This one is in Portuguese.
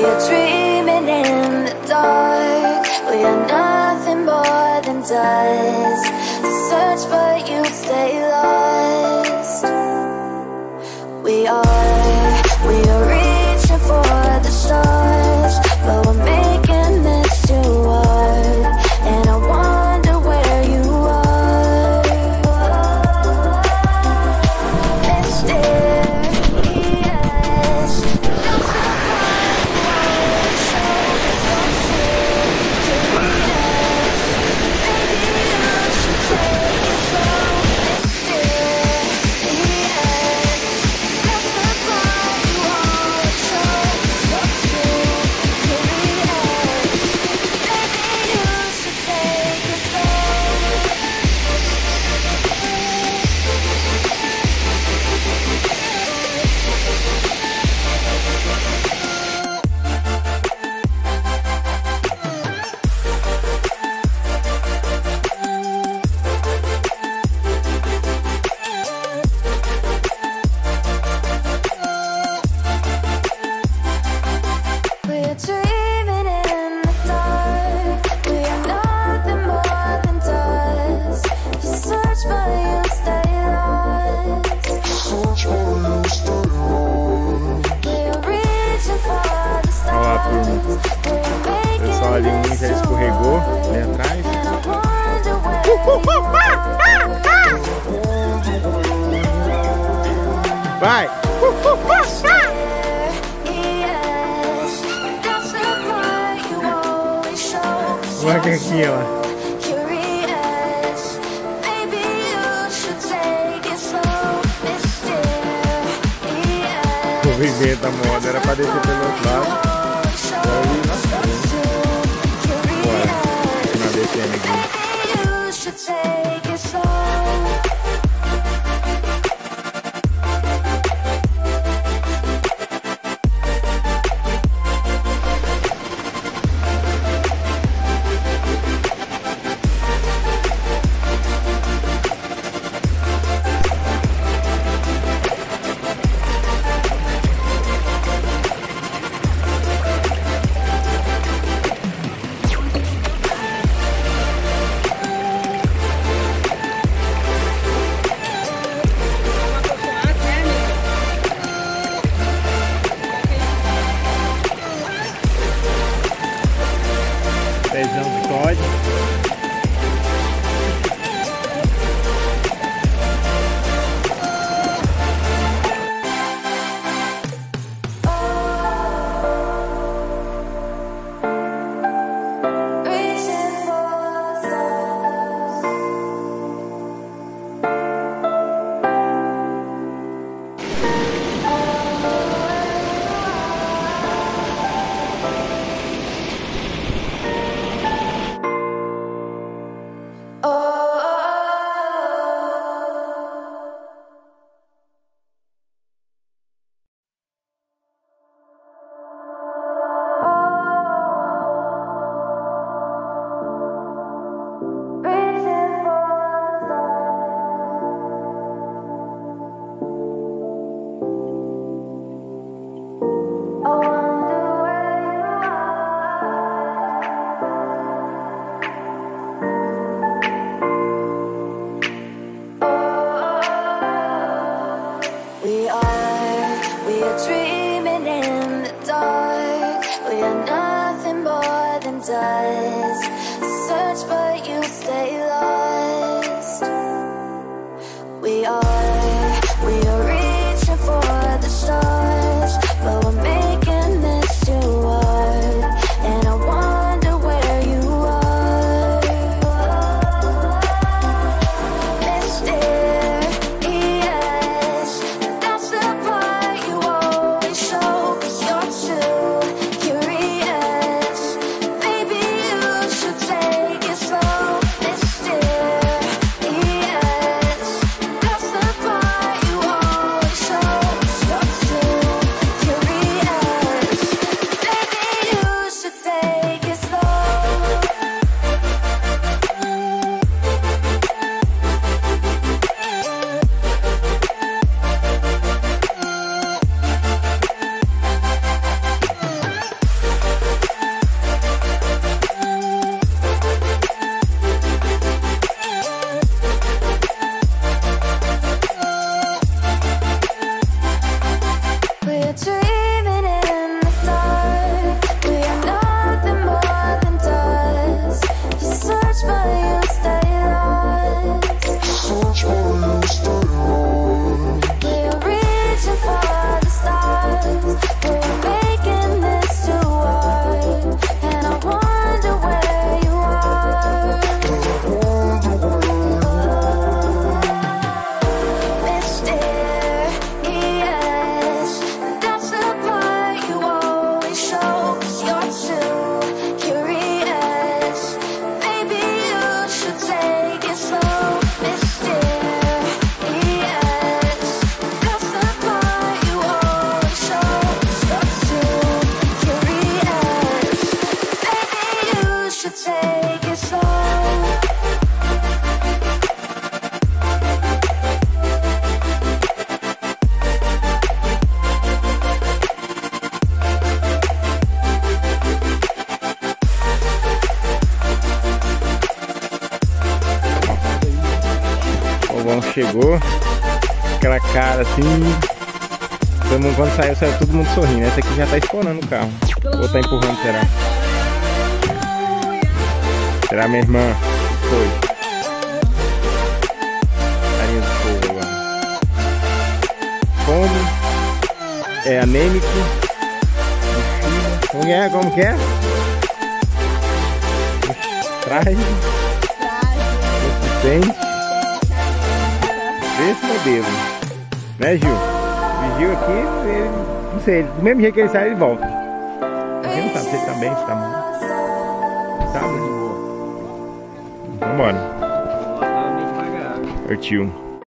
are dreaming in the dark. We are nothing more than dust. Search but you stay lost. We are reaching for the stars, but we're making this too hard. And I wonder where you are. Mysterious. Pessoal, ali um já escorregou ali atrás. Vai! Olha aqui, ó. Vou viver da moda, era pra descer pelo outro lado. Bora, na descendo aqui. Pezão de código. chegou. Aquela cara assim. Todo mundo, quando saiu todo mundo sorrindo. Essa aqui já tá esporando o carro. Ou tá empurrando, será? Será minha irmã? Foi. Carinha do fogo agora. Fome. É anêmico. Como é? Como que é? Traz. Consistente. Esse modelo. Né, Gil? Vigiu aqui, ele, não sei, do mesmo jeito que ele sai, ele volta. A gente não sabe se ele tá bem, se tá mal. Sabe? Vambora. O tio.